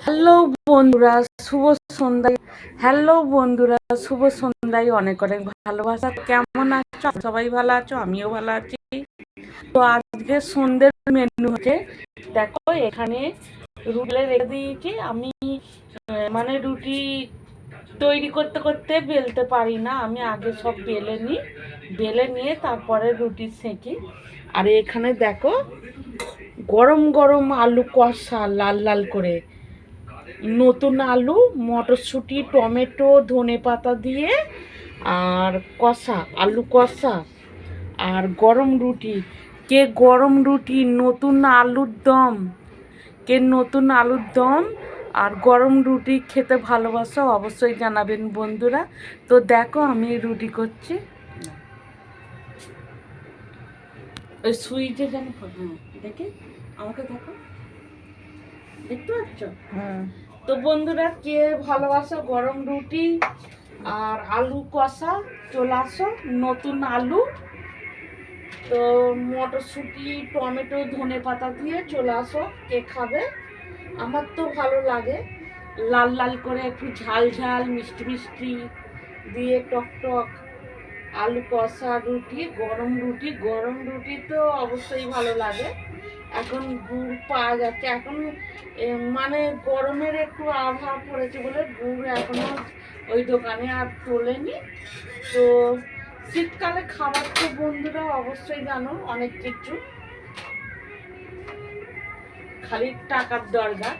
Hello বন্ধুরা, শুভ সন্ধ্যায়। Hello বন্ধুরা, শুভ সন্ধ্যায়। অনেক অনেক ভালোবাসা। কেমন আছো? সবাই ভালো আছো? আমিও ভালো আছি। তো আজকে সন্ধ্যের মেনু হচ্ছে, দেখো এখানে রুটি রেখে দিয়েছি আমি। মানে রুটি তৈরি করতে করতে বেলতে পারি না, আমি আগে সব বেলে নিয়ে তারপরে রুটি সেঁকি। আর এখানে দেখো গরম গরম আলু কষা, লাল লাল করে নতুন আলু, মটরশুঁটি, টমেটো, ধনেপাতা দিয়ে আর কষা, আলু কষা আর গরম রুটি। কে গরম রুটি, নতুন আলুর দম, কে নতুন আলুর দম আর গরম রুটি খেতে ভালোবাসো অবশ্যই জানাবেন বন্ধুরা। তো দেখো আমি রুটি করছি। ওই সুইচে যেন, হ্যাঁ দেখে আমাকে দেখো, দেখতে পাচ্ছ? হ্যাঁ। তো বন্ধুরা, কে ভালোবাসো গরম রুটি আর আলু কষা, চলে আসো। নতুন আলু, তো মটরশুঁটি, টমেটো, ধনেপাতা দিয়ে চলে আসো। কে খাবে? আমার তো ভালো লাগে লাল লাল করে, একটু ঝাল ঝাল, মিষ্টি মিষ্টি দিয়ে, টক টক আলু কষা রুটি, গরম রুটি তো অবশ্যই ভালো লাগে। এখন গুড় পাওয়া যাচ্ছে, এখন মানে গরমের একটু আবহাওয়া পড়েছে বলে গুড় এখনো ওই দোকানে আর তোলেনি। তো শীতকালে খাবার তো বন্ধুরা অবশ্যই জানো অনেক কিছু, খালি টাকার দরকার।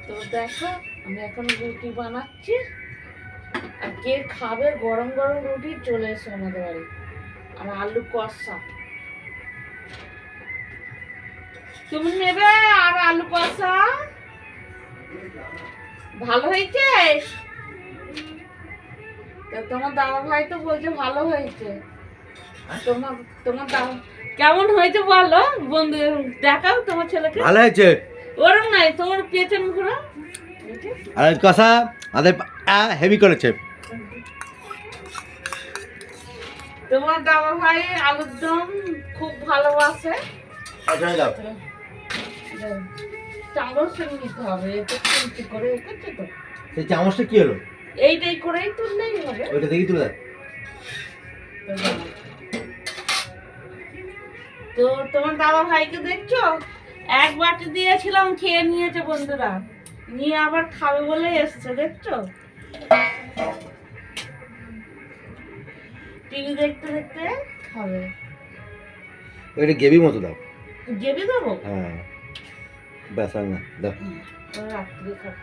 তো দেখো আমি এখন রুটি বানাচ্ছি, আর কে খাবে গরম গরম রুটি চলে এসো আমাদের বাড়ি। আর আলু কষা তুমি নেবে, আর আলু কষা ভালো হয়েছে। তোমার দাদা ভাই তো বলছে ভালো হয়েছে। তোমার তোমার দাদা কেমন হয়েছে বলো বন্ধু, দেখাও তোমার ছেলেকে। ভালো হয়েছে। ওরম নাই, তোমার পেছন ঘোরা। আলু কষা আমাদের হেভি করেছে। তোমার দাদা ভাই আলুর দম খুব ভালোবাসে। চামচ নিতে হবে, এতে চিমটি করে করছে তো। সেই চামচটা কি হলো? এইটাই করেই তুললেই হবে। ওইটা দেখি তুলে দেখ। তো তোমার দাদা ভাইকে দেখছো, এক বাটি দিয়েছিলাম, খেয়ে নিয়েছে বন্ধুরা, নিয়ে আবার খাবে বলে এসছে, দেখছো? টিভি দেখতে দেখতে খাবে। ওইটা গ্রেভি মতো দাও। গ্রেভি দেবো? হ্যাঁ ব্যাস, আর না দাও। রাত্রে খাবো।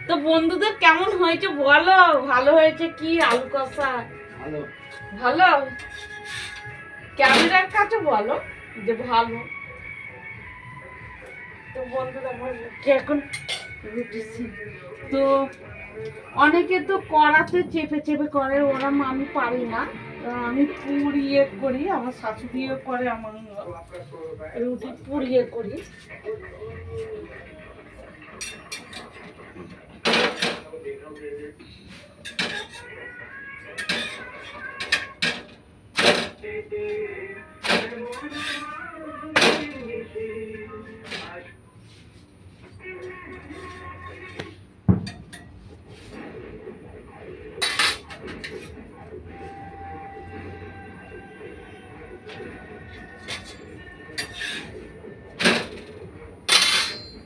তো বন্ধুদের কেমন হয়েছে বলো, ভালো হয়েছে কি আলু কষা? ভালো ভালো? ক্যামেরার কাছে বলো যে ভালো। তো বন্ধুরা এখন রুটি, তো অনেকে তো কড়াতে চেপে চেপে করে, ওরম আমি পারি না। আমি পুড়িয়ে করি, আমার শাশুড়িও করে, আমার রুটি পুড়িয়ে করি।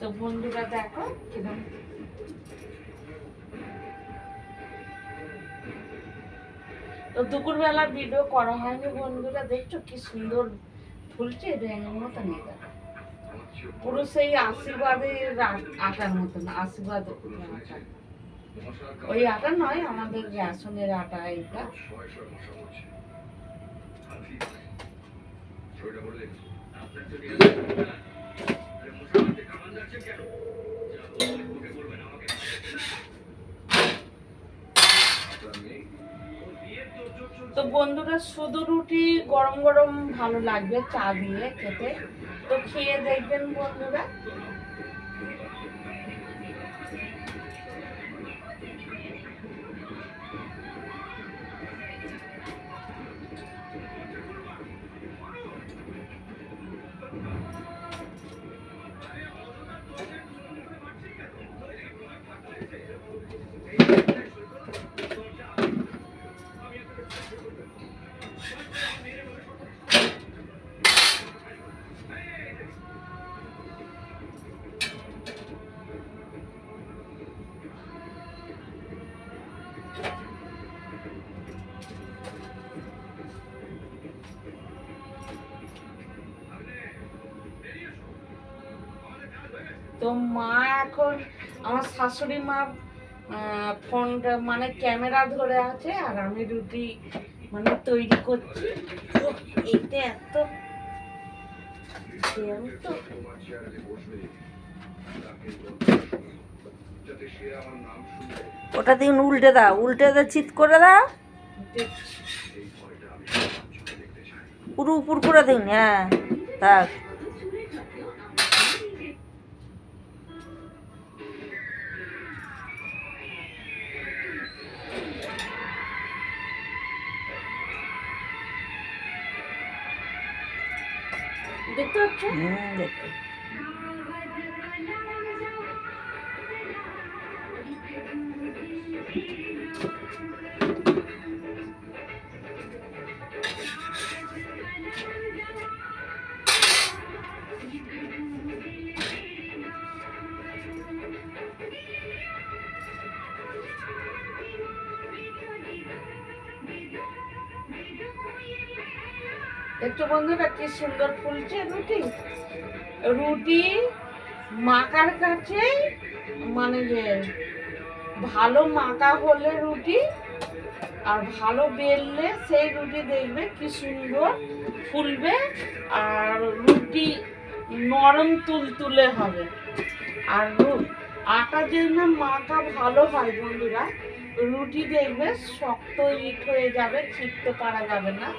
তো বন্ধুরা দেখো কিরকম, তো দুপুরবেলা ভিডিও করা হয়নি বন্ধুরা, দেখছো কি সুন্দর ফুলছে, ব্যাঙের মতন। পুরো সেই আশীর্বাদের আটার মতন, আশীর্বাদ আটা। ওই আটা নয়, আমাদের রেশনের আটা এটা। তো বন্ধুরা শুধু রুটি গরম গরম ভালো লাগবে চা দিয়ে খেতে, তো খেয়ে দেখবেন বন্ধুরা। তো মা এখন আমার শাশুড়ি মা ফোনটা মানে ক্যামেরা ধরে আছে, আর আমি রুটি মানে তৈরি করছি। তো এইটা এত জ্যাম তো। ওটা দিন উল্টে দাও, উল্টে দে, চিৎ করে দাও, পুরো উপর করে দিন। হ্যাঁ, থাক। দেখতে পাচ্ছ? দেখতে দেখছো বন্ধুরা কি সুন্দর ফুলছে রুটি। রুটি মাকার কাছে মানে যে ভালো মাকা হলে রুটি আর ভালো বেললে সেই রুটি দেখবে কি সুন্দর ফুলবে, আর রুটি নরম তুলতুলে হবে। আর আটা যদি না মাখা ভালো হয় বন্ধুরা, রুটি দেখবে শক্ত ইট হয়ে যাবে, ছিটতে পারা যাবে না।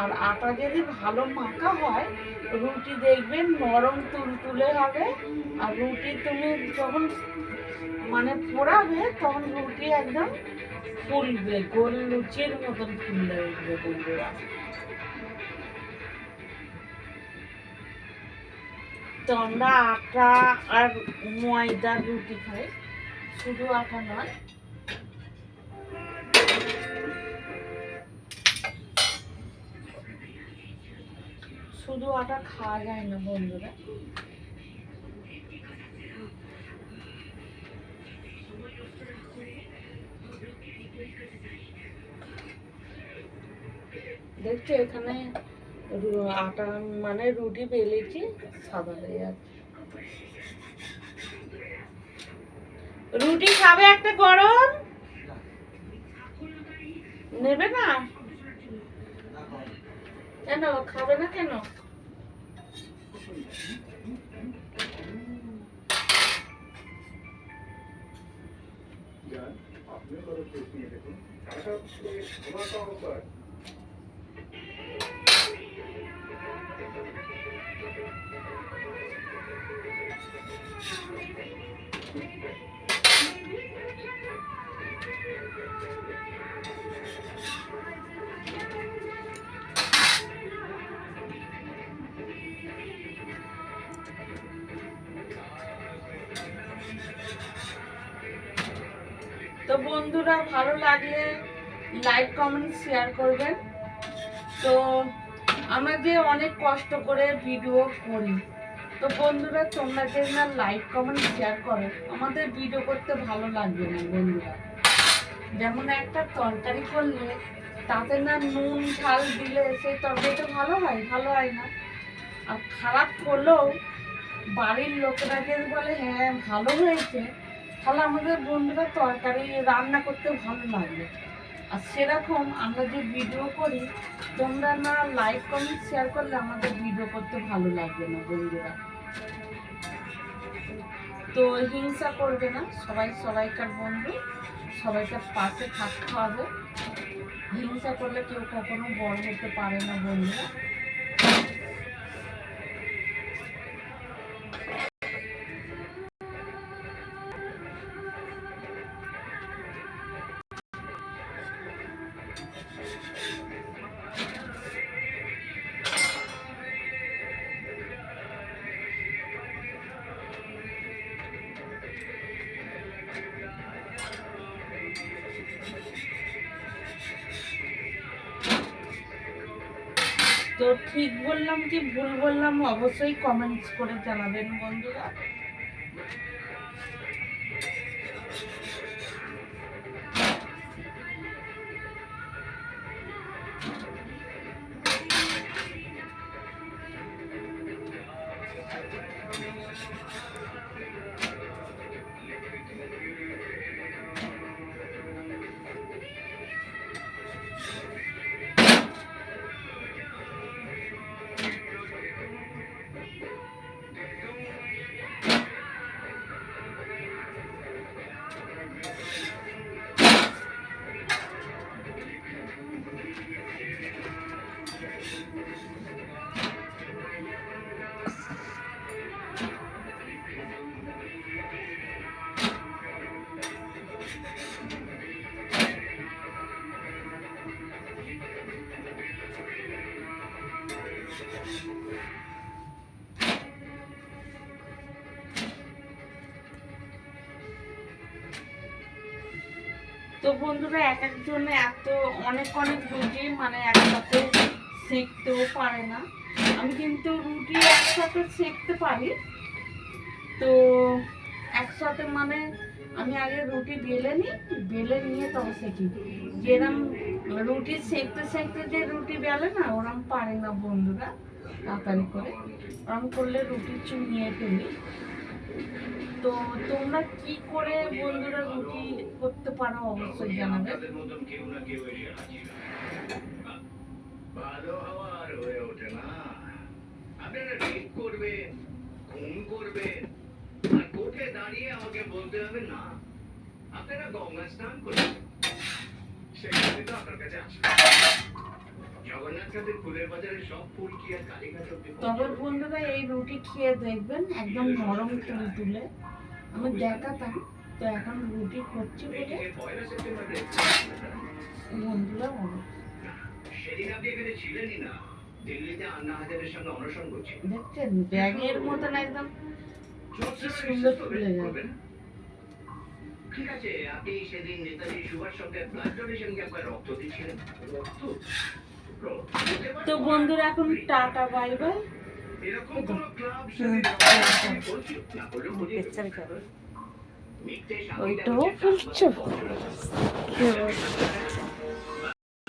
আর আটা যদি ভালো মাখা হয়, রুটি দেখবে নরম তুলতুলে হবে। আর রুটি তুমি যখন মানে পোড়াবে তখন রুটি একদম ফুলবে, গোল লুচির মতন ফুলবে উঠবে বন্ধুরা। তো আমরা আটা আর ময়দার রুটি খাই, শুধু আটা নয়। শুধু আটা খাওয়া যায় না বন্ধুরা। দেখছো এখানে আটা মানে রুটি বেলেছি, সাদা হয়ে যাচ্ছে। রুটি খাবে একটা গরম নেবে না? কেন খাবে না কেন? তো বন্ধুরা ভালো লাগলে লাইক কমেন্ট শেয়ার করবেন। তো আমরা যে অনেক কষ্ট করে ভিডিও করি, তো বন্ধুরা তোমরা যে না লাইক কমেন্ট শেয়ার করো, আমাদের ভিডিও করতে ভালো লাগবে না বন্ধুরা। যেমন একটা তরকারি করলে তাতে না নুন ঝাল দিলে সেই তরকারিটা ভালো হয়? ভালো হয় না। আর খারাপ করলেও বাড়ির লোকেরা যদি বলে হ্যাঁ ভালো হয়েছে, তাহলে আমাদের বন্ধুরা তরকারি রান্না করতে ভালো লাগবে। আর সেরকম আমরা যে ভিডিও করি, তোমরা না লাইক কমেন্ট শেয়ার করলে আমাদের ভিডিও করতে ভালো লাগবে না বন্ধুরা। তো হিংসা করবে না, সবাই সবাইকার বন্ধু, সবাইকার পাশে থাকতে হবে। হিংসা করলে কেউ কখনো বড় হতে পারে না বন্ধুরা। তো ঠিক বললাম কি ভুল বললাম অবশ্যই কমেন্টস করে জানাবেন বন্ধুরা। তো বন্ধুরা এক একজন এত অনেক অনেক রুটি মানে একসাথে সেঁকতেও পারে না। আমি কিন্তু রুটি একসাথে সেঁকতে পারি। তো একসাথে মানে আমি আগে রুটি বেলে নিয়ে তবে সেঁকি। যেরকম রুটি সেঁকতে সেঁকতে যে রুটি বেলে না, ওরম পারে না বন্ধুরা তাড়াতাড়ি করে। ওরম করলে রুটি চুনিয়ে ফেলি। তো তোমরা কি করে বন্ধুরা রুটি করতে পারো অবশ্যই জানাবে। ভালো হওয়ার হয়ে ওঠে না। আপনারা ঠিক করবেন, খুন করবেন, আর কোর্টে দাঁড়িয়ে আমাকে বলতে হবে না আপনারা গঙ্গা স্নান করবেন। সেখানে তো আপনার কাছে আসবে। জগন্নাথ কাদের ফুলের বাজারে সব ফুল কি আর কালীঘাট অব্দি তবে বন্ধুরা এই রুটি খেয়ে দেখবেন একদম নরম তুলে তুলে। আমি দেখাতাম, তো এখন রুটি করছি বলে পয়লা সেপ্টেম্বর বন্ধুরা বলো। সেদিন আপনি এখানে ছিলেনই না, দিল্লিতে আন্না হাজারের সঙ্গে অনশন করছি। দেখছেন ব্যাগের মতন একদম কি সুন্দর ফুলে যাবে। ঠিক আছে, আপনি সেদিন নেতাজি সুভাষ চন্দ্র ব্লাড ডোনেশন ক্যাম্পে রক্ত দিয়েছিলেন। রক্ত? তো বন্ধুরা এখন টাটা বাই বাই। এরকম কোনো ক্লাব সেদিন রক্ত বলছি না বলেও বুঝিয়ে পেচ্ছার মিথ্যে ওইটাও বলছো?